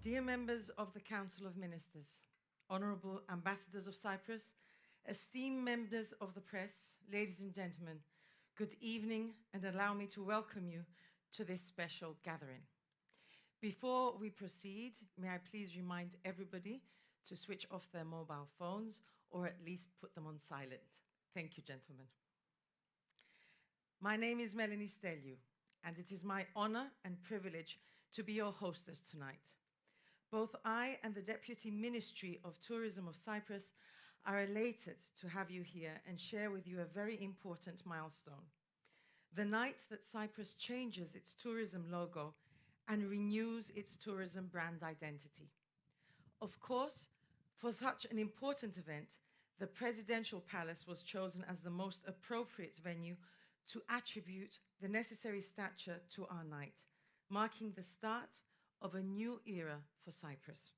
Dear members of the Council of Ministers, honorable ambassadors of Cyprus, esteemed members of the press, ladies and gentlemen, good evening, and allow me to welcome you to this special gathering. Before we proceed, may I please remind everybody to switch off their mobile phones or at least put them on silent. Thank you, gentlemen. My name is Melanie Steliou, and it is my honor and privilege to be your hostess tonight. Both I and the Deputy Ministry of Tourism of Cyprus are elated to have you here and share with you a very important milestone. The night that Cyprus changes its tourism logo and renews its tourism brand identity. Of course, for such an important event, the Presidential Palace was chosen as the most appropriate venue to attribute the necessary stature to our night, marking the start of a new era for Cyprus.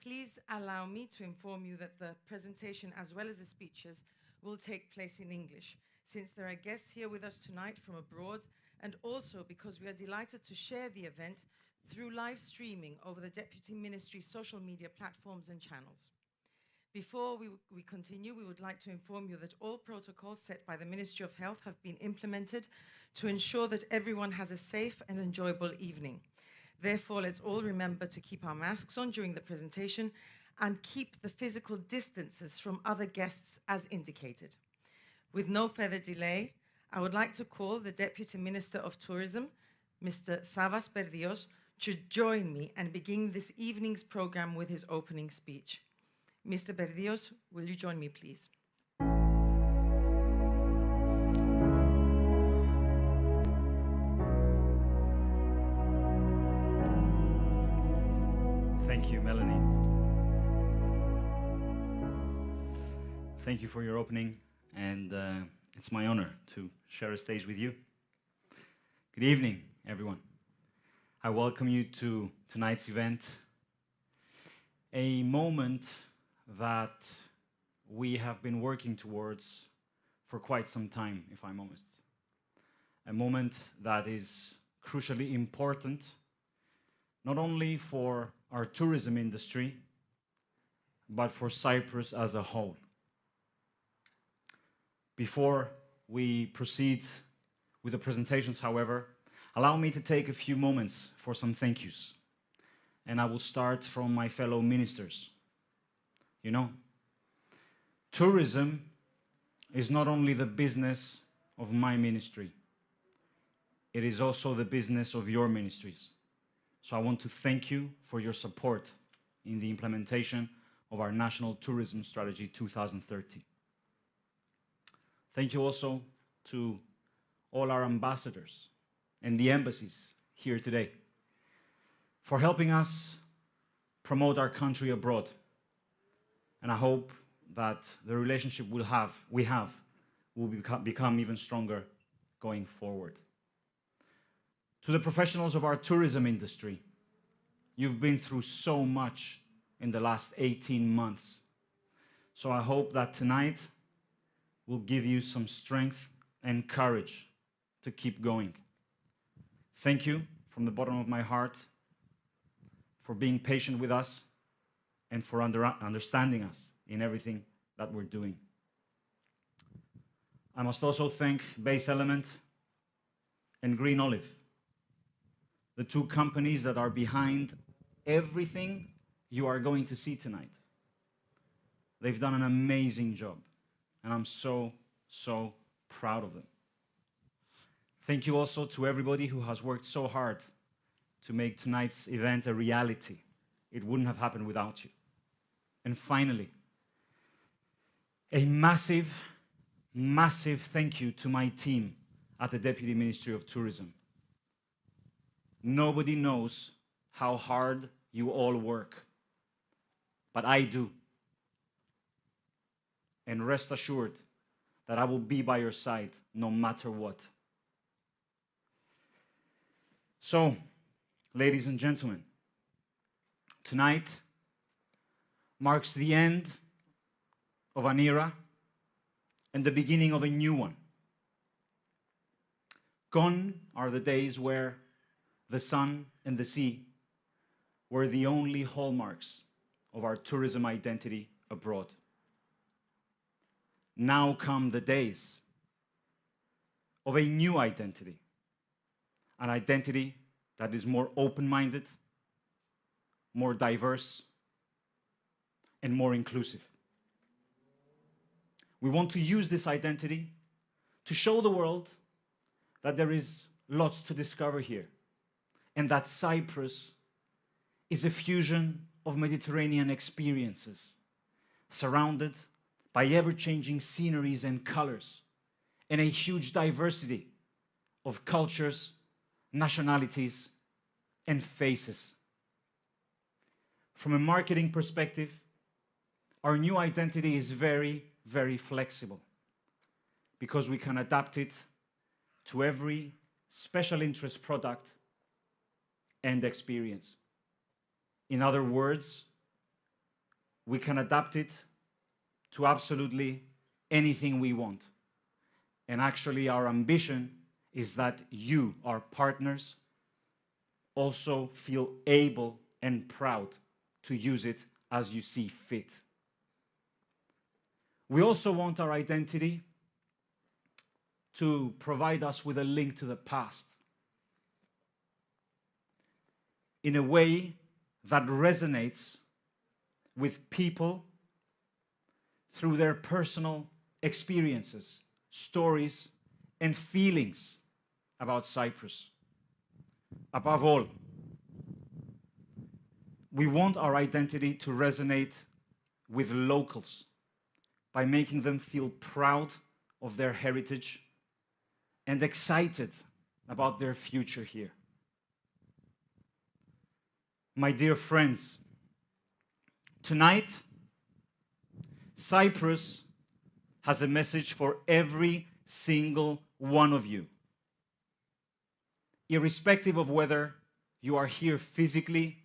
Please allow me to inform you that the presentation as well as the speeches will take place in English, since there are guests here with us tonight from abroad, and also because we are delighted to share the event through live streaming over the Deputy Ministry's social media platforms and channels. Before we continue, we would like to inform you that all protocols set by the Ministry of Health have been implemented to ensure that everyone has a safe and enjoyable evening. Therefore, let's all remember to keep our masks on during the presentation and keep the physical distances from other guests as indicated. With no further delay, I would like to call the Deputy Minister of Tourism, Mr. Savas Perdios, to join me and begin this evening's program with his opening speech. Mr. Perdios, will you join me, please? Thank you, Melanie. Thank you for your opening, and it's my honor to share a stage with you. Good evening, everyone. I welcome you to tonight's event, a moment that we have been working towards for quite some time, if I'm honest. A moment that is crucially important, not only for our tourism industry, but for Cyprus as a whole. Before we proceed with the presentations, however, allow me to take a few moments for some thank yous. And I will start from my fellow ministers. You know, tourism is not only the business of my ministry, it is also the business of your ministries. So I want to thank you for your support in the implementation of our National Tourism Strategy 2030. Thank you also to all our ambassadors and the embassies here today for helping us promote our country abroad. And I hope that the relationship we have will become even stronger going forward. To the professionals of our tourism industry, you've been through so much in the last 18 months. So I hope that tonight will give you some strength and courage to keep going. Thank you from the bottom of my heart for being patient with us and for understanding us in everything that we're doing. I must also thank Base Element and Green Olive, the two companies that are behind everything you are going to see tonight. They've done an amazing job, and I'm so, so proud of them. Thank you also to everybody who has worked so hard to make tonight's event a reality. It wouldn't have happened without you. And finally, a massive, massive thank you to my team at the Deputy Ministry of Tourism. Nobody knows how hard you all work, but I do. And rest assured that I will be by your side no matter what. So, ladies and gentlemen, tonight marks the end of an era and the beginning of a new one. Gone are the days where the sun and the sea were the only hallmarks of our tourism identity abroad. Now come the days of a new identity, an identity that is more open-minded, more diverse, and more inclusive. We want to use this identity to show the world that there is lots to discover here, and that Cyprus is a fusion of Mediterranean experiences, surrounded by ever-changing sceneries and colors, and a huge diversity of cultures, nationalities, and faces. From a marketing perspective, our new identity is very, very flexible because we can adapt it to every special interest product and experience. In other words, we can adapt it to absolutely anything we want. And actually, our ambition is that you, our partners, also feel able and proud to use it as you see fit. We also want our identity to provide us with a link to the past in a way that resonates with people through their personal experiences, stories, and feelings about Cyprus. Above all, we want our identity to resonate with locals by making them feel proud of their heritage and excited about their future here. My dear friends, tonight, Cyprus has a message for every single one of you. Irrespective of whether you are here physically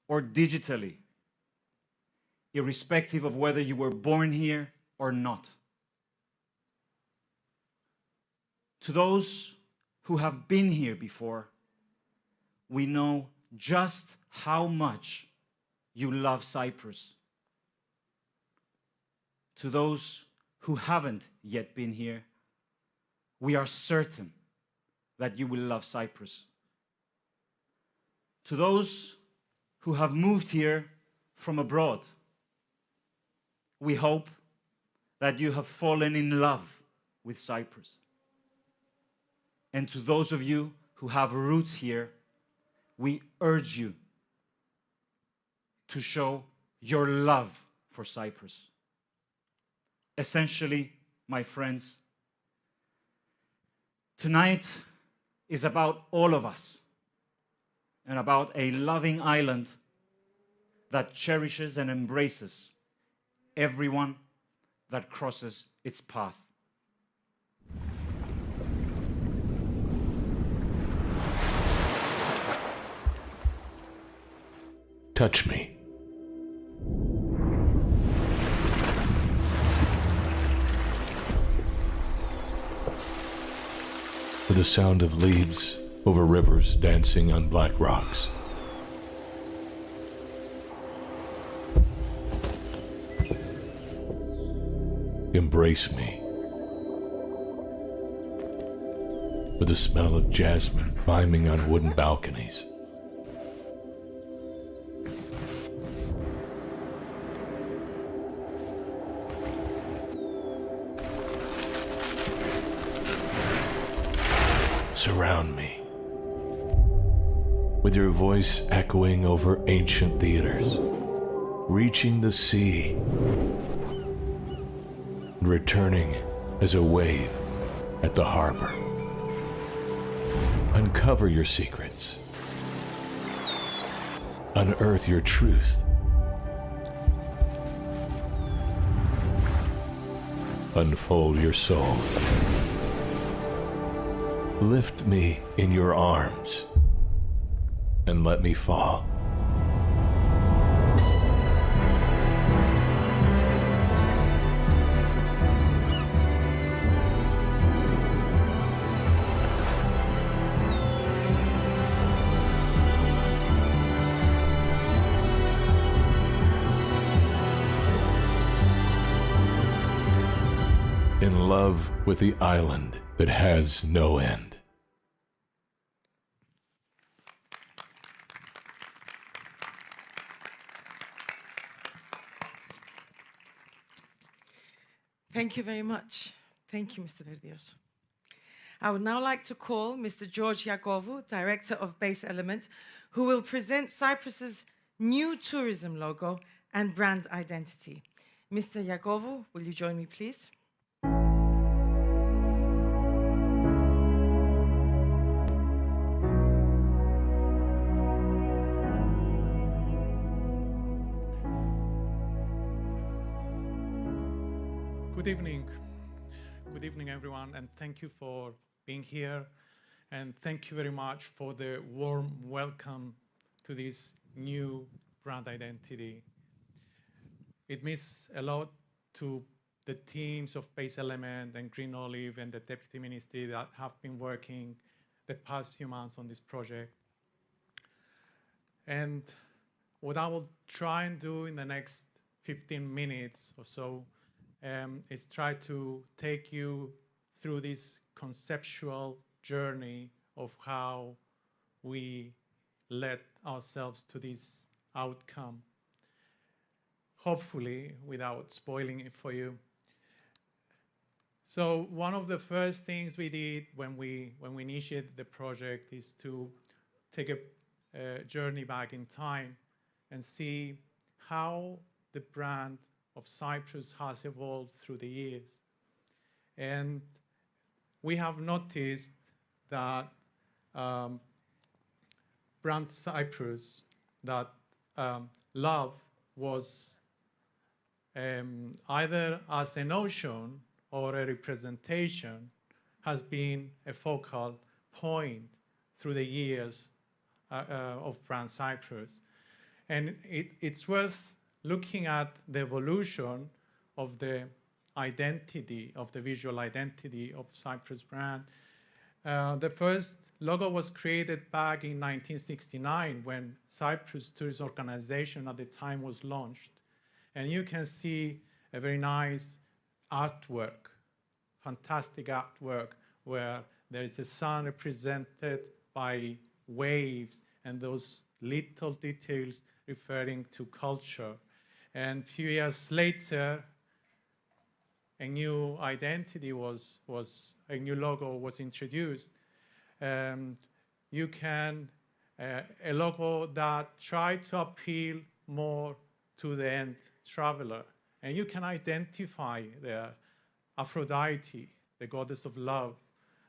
or digitally, irrespective of whether you were born here or not. To those who have been here before, we know just how much you love Cyprus. To those who haven't yet been here, we are certain that you will love Cyprus. To those who have moved here from abroad, we hope that you have fallen in love with Cyprus. And to those of you who have roots here, we urge you to show your love for Cyprus. Essentially, my friends, tonight is about all of us and about a loving island that cherishes and embraces everyone that crosses its path. Touch me. With the sound of leaves over rivers dancing on black rocks. Embrace me. With the smell of jasmine climbing on wooden balconies. Surround me, with your voice echoing over ancient theaters, reaching the sea, and returning as a wave at the harbor. Uncover your secrets, unearth your truth, unfold your soul. Lift me in your arms and let me fall. in love with the island that has no end. Thank you very much. Thank you, Mr. Verdios. I would now like to call Mr. George Iakovou, Director of Base Element, who will present Cyprus's new tourism logo and brand identity. Mr. Iakovou, will you join me, please? Good evening. Good evening, everyone, and thank you for being here. And thank you very much for the warm welcome to this new brand identity. It means a lot to the teams of Base Element and Green Olive and the Deputy Ministry that have been working the past few months on this project. And what I will try and do in the next 15 minutes or so is try to take you through this conceptual journey of how we led ourselves to this outcome, hopefully without spoiling it for you. So one of the first things we did when we initiated the project is to take a journey back in time and see how the brand of Cyprus has evolved through the years. And we have noticed that brand Cyprus, that love was either as a notion or a representation, has been a focal point through the years of brand Cyprus. And it's worth looking at the evolution of the identity, of the visual identity of Cyprus brand. The first logo was created back in 1969 when Cyprus Tourist Organization at the time was launched. And you can see a very nice artwork, fantastic artwork, where there is a sun represented by waves and those little details referring to culture. And a few years later, a new identity a new logo was introduced. You can, a logo that tried to appeal more to the end traveler. And you can identify there Aphrodite, the goddess of love,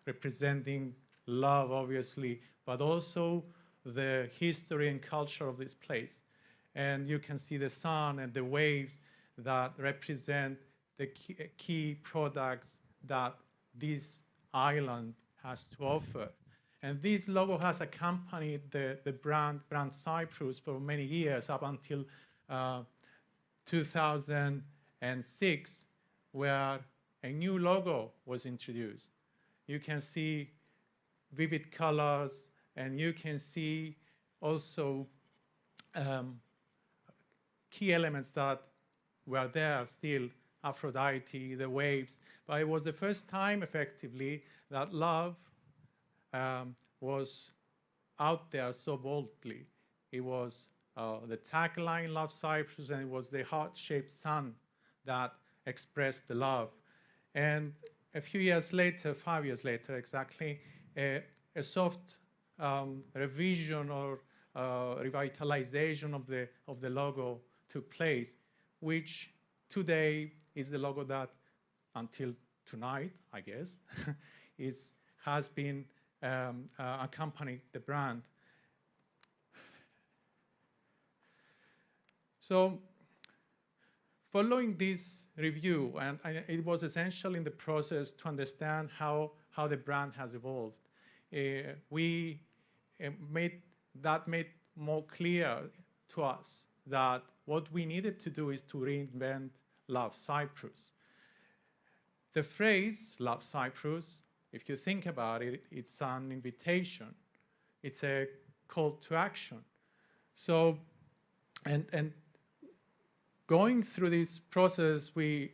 representing love, obviously, but also the history and culture of this place. And you can see the sun and the waves that represent the key products that this island has to offer. And this logo has accompanied the brand Cyprus for many years, up until 2006, where a new logo was introduced. You can see vivid colors, and you can see also key elements that were there still, Aphrodite, the waves. But it was the first time, effectively, that love was out there so boldly. It was the tagline, Love Cyprus, and it was the heart-shaped sun that expressed the love. And a few years later, 5 years later exactly, a soft revision or revitalization of the logo took place, which today is the logo that, until tonight, I guess, has been accompanied the brand. So, following this review, and it was essential in the process to understand how the brand has evolved. We made more clear to us that what we needed to do is to reinvent Love Cyprus. The phrase Love Cyprus, if you think about it, it's an invitation. It's a call to action. So, and going through this process, we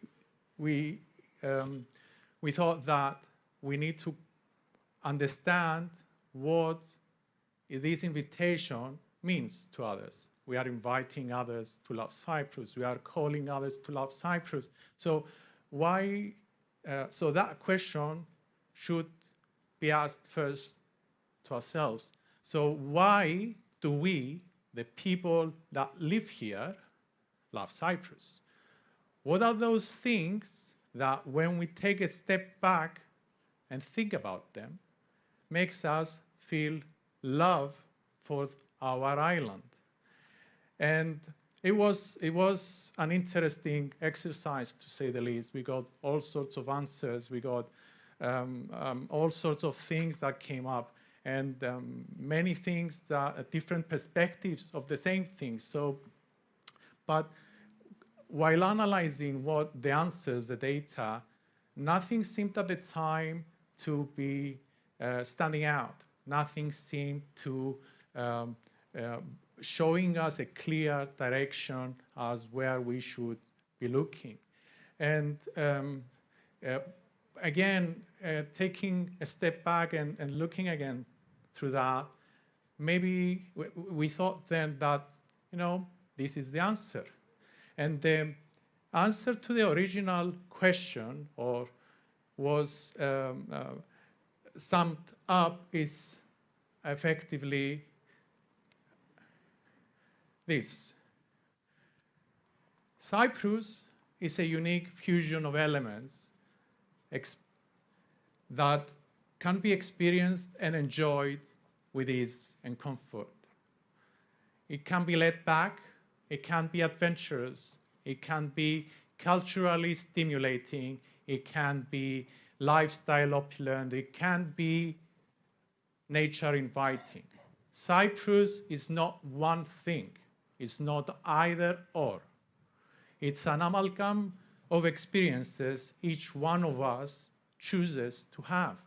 we thought that we need to understand what this invitation means to others. We are inviting others to love Cyprus. We are calling others to love Cyprus. So why? So that question should be asked first to ourselves. So why do we, the people that live here, love Cyprus? What are those things that when we take a step back and think about them, makes us feel love for our island? And it was an interesting exercise, to say the least. We got all sorts of answers. We got all sorts of things that came up, and many things that different perspectives of the same thing. So, but while analyzing what the answers, the data, nothing seemed at the time to be standing out. Nothing seemed to showing us a clear direction as where we should be looking. And again, taking a step back and looking again through that, maybe we thought then that, this is the answer. And the answer to the original question, or was summed up, is effectively this. Cyprus is a unique fusion of elements that can be experienced and enjoyed with ease and comfort. It can be laid back, it can be adventurous, it can be culturally stimulating, it can be lifestyle opulent, it can be nature inviting. Cyprus is not one thing. It's not either or. It's an amalgam of experiences each one of us chooses to have.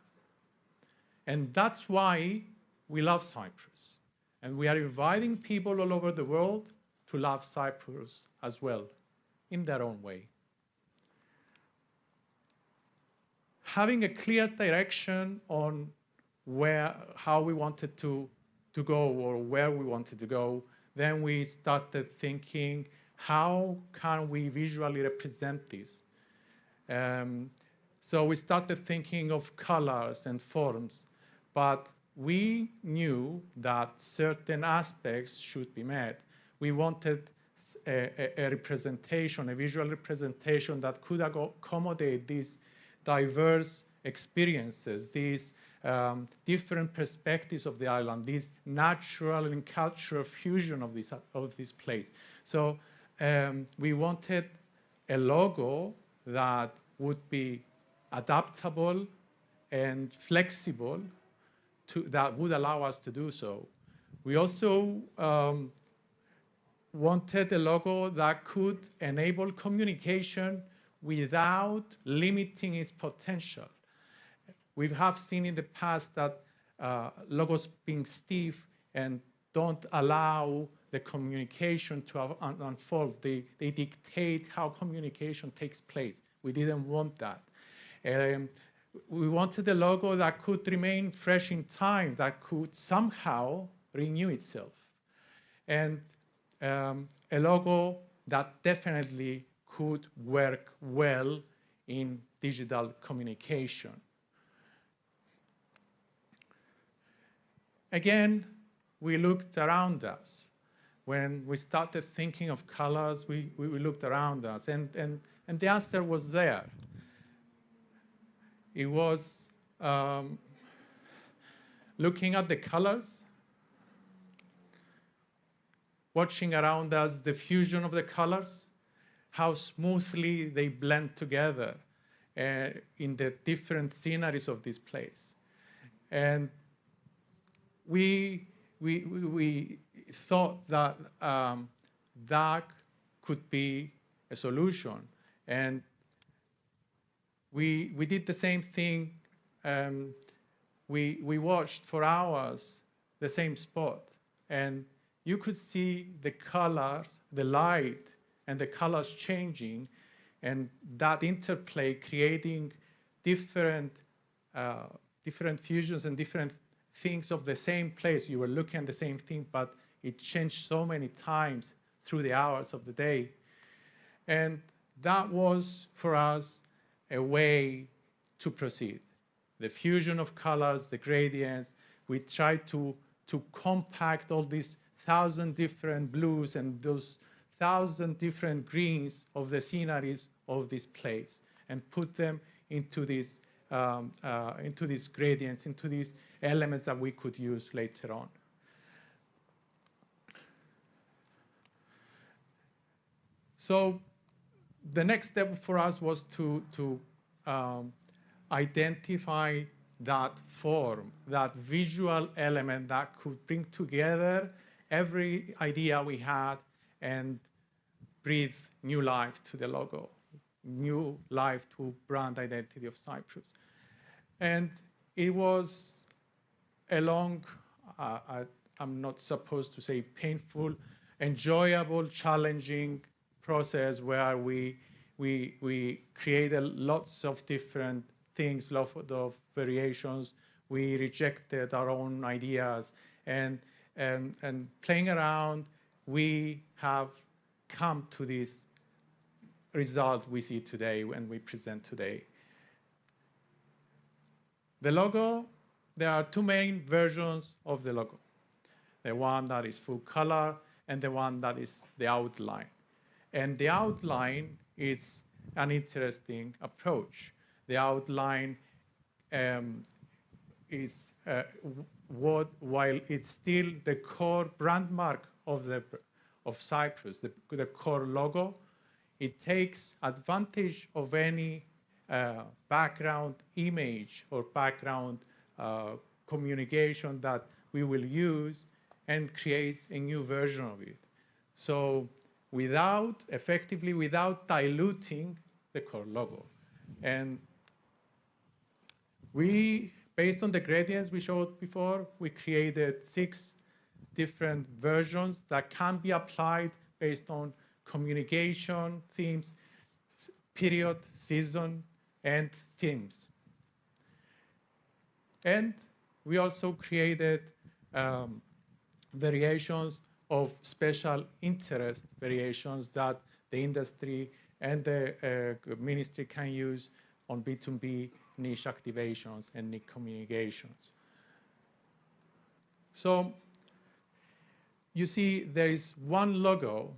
And that's why we love Cyprus. And we are inviting people all over the world to love Cyprus as well, in their own way. Having a clear direction on how we wanted to go, or where we wanted to go, then we started thinking, how can we visually represent this? So we started thinking of colors and forms, but we knew that certain aspects should be met. We wanted a representation, a visual representation that could accommodate these diverse experiences, these different perspectives of the island, this natural and cultural fusion of this place. So we wanted a logo that would be adaptable and flexible, that would allow us to do so. We also wanted a logo that could enable communication without limiting its potential. We have seen in the past that logos being stiff and don't allow the communication to unfold. They dictate how communication takes place. We didn't want that. We wanted a logo that could remain fresh in time, that could somehow renew itself. And a logo that definitely could work well in digital communication. Again, we looked around us. When we started thinking of colors, we looked around us, and the answer was there. It was looking at the colors, watching around us the fusion of the colors, how smoothly they blend together in the different sceneries of this place. And we thought that that could be a solution. And we did the same thing. We watched for hours the same spot. And you could see the colors, the light, and the colors changing, and that interplay creating different, different fusions and different things of the same place. You were looking at the same thing, but it changed so many times through the hours of the day. And that was, for us, a way to proceed. The fusion of colors, the gradients, we tried to compact all these 1,000 different blues and those 1,000 different greens of the sceneries of this place and put them into these gradients, into these elements that we could use later on. So the next step for us was to identify that form, that visual element that could bring together every idea we had and breathe new life to the logo, new life to brand identity of Cyprus. And it was a long, I'm not supposed to say painful, enjoyable, challenging process where we created lots of different things, lots of variations. We rejected our own ideas, and playing around, we have come to this result we see today and we present today. The logo, there are two main versions of the logo. The one that is full color and the one that is the outline. And the outline is an interesting approach. The outline is while it's still the core brand mark of Cyprus, the core logo, it takes advantage of any background image or background communication that we will use and creates a new version of it. So effectively without diluting the core logo. And based on the gradients we showed before, we created 6 different versions that can be applied based on communication, themes, period, season, and themes. And we also created variations of special interest variations that the industry and the ministry can use on B2B niche activations and niche communications. So you see there is one logo,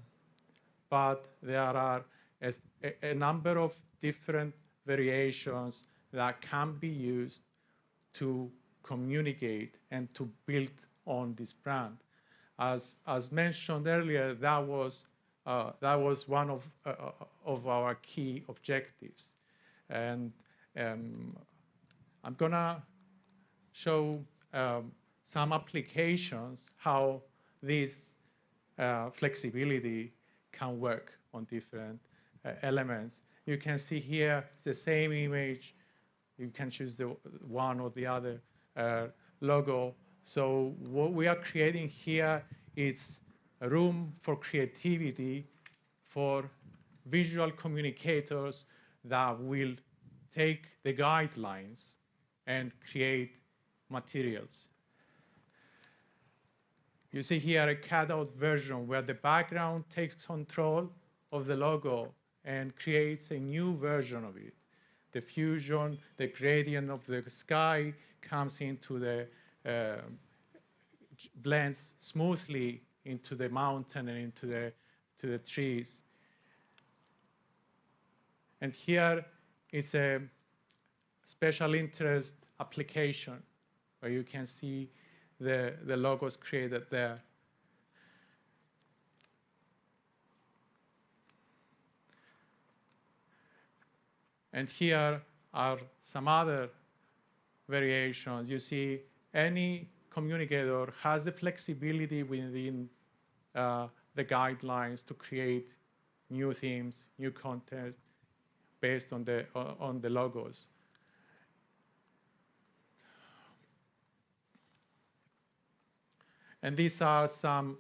but there are a number of different variations that can be used to communicate and to build on this brand. As mentioned earlier, that was one of our key objectives. And I'm gonna show some applications how this flexibility can work on different elements. You can see here the same image. You can choose the one or the other logo. So what we are creating here is a room for creativity for visual communicators that will take the guidelines and create materials. You see here a cut-out version where the background takes control of the logo and creates a new version of it. The fusion, the gradient of the sky comes into the blends smoothly into the mountain and into the trees. And here is a special interest application where you can see the logos created there. And here are some other variations. You see any communicator has the flexibility within the guidelines to create new themes, new content based on the logos. And these are some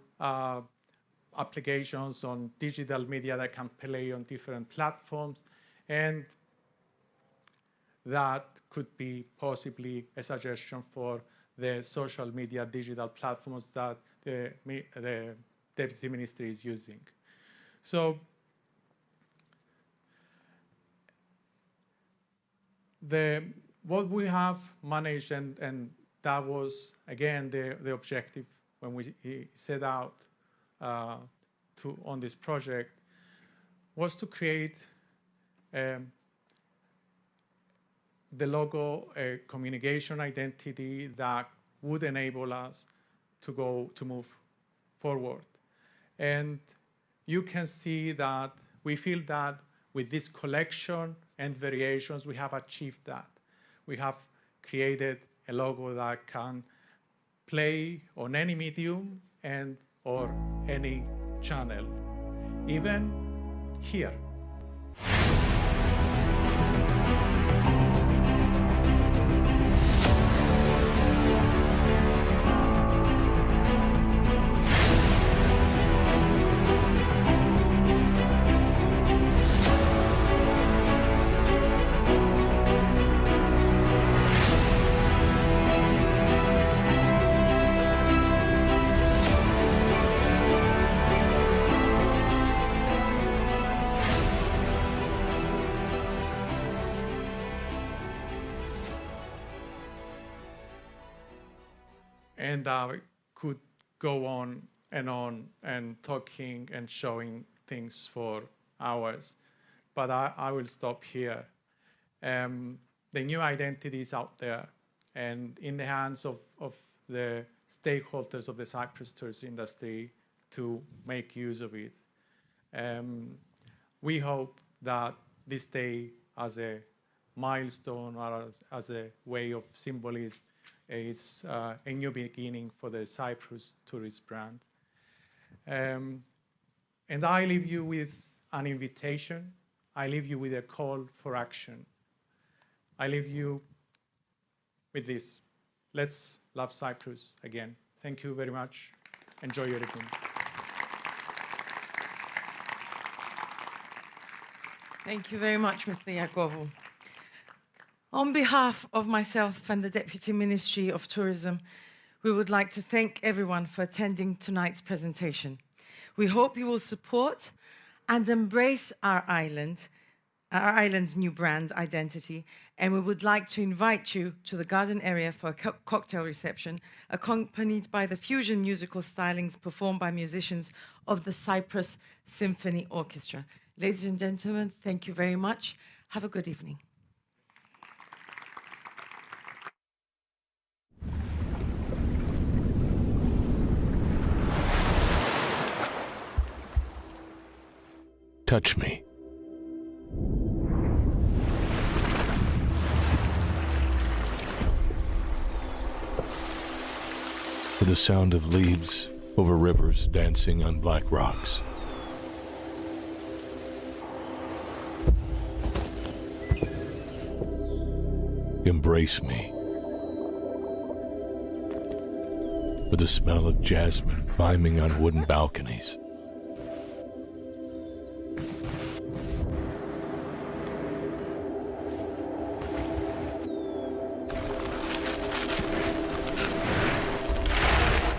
applications on digital media that can play on different platforms. And that could be possibly a suggestion for the social media digital platforms that the Deputy Ministry is using. So what we have managed, and that was, again, the objective when we set out on this project, was to create the logo, a communication identity that would enable us to move forward. And you can see that we feel that with this collection and variations, we have achieved that. We have created a logo that can play on any medium and or any channel, even here. And I could go on and talking and showing things for hours, but I will stop here. The new identity is out there and in the hands of the stakeholders of the Cyprus tourist industry to make use of it. We hope that this day, as a milestone or as a way of symbolism, is a new beginning for the Cyprus tourist brand. And I leave you with an invitation. I leave you with a call for action. I leave you with this. Let's love Cyprus again. Thank you very much. Enjoy your evening. Thank you very much, Mr. Iakovou. On behalf of myself and the Deputy Ministry of Tourism, we would like to thank everyone for attending tonight's presentation. We hope you will support and embrace our island's new brand identity, and we would like to invite you to the garden area for a cocktail reception, accompanied by the fusion musical stylings performed by musicians of the Cypress Symphony Orchestra. Ladies and gentlemen, thank you very much. Have a good evening. Touch me. With the sound of leaves over rivers dancing on black rocks. Embrace me. With the smell of jasmine climbing on wooden balconies.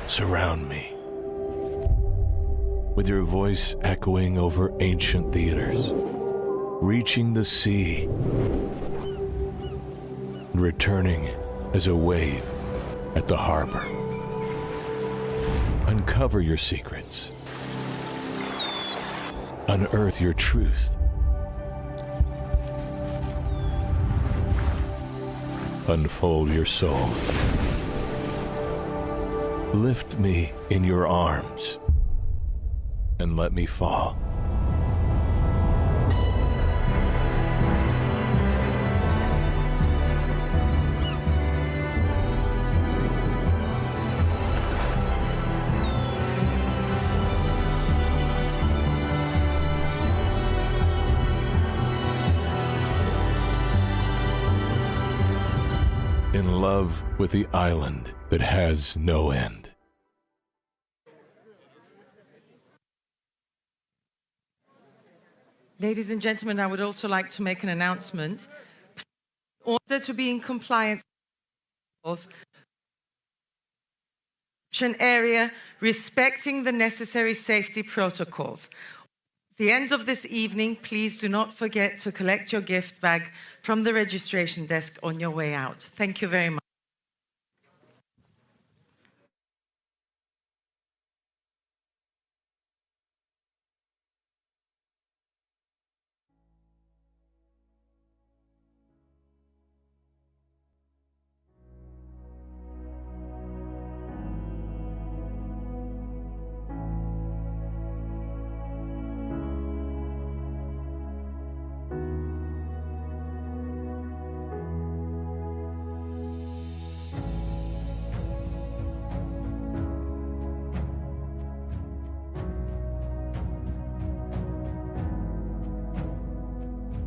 Surround me, with your voice echoing over ancient theaters, reaching the sea, and returning as a wave at the harbor. Uncover your secrets, unearth your truth, unfold your soul. Lift me in your arms and let me fall. In love with the island that has no end. Ladies and gentlemen, I would also like to make an announcement. In order to be in compliance with the area, respecting the necessary safety protocols. At the end of this evening, please do not forget to collect your gift bag from the registration desk on your way out. Thank you very much.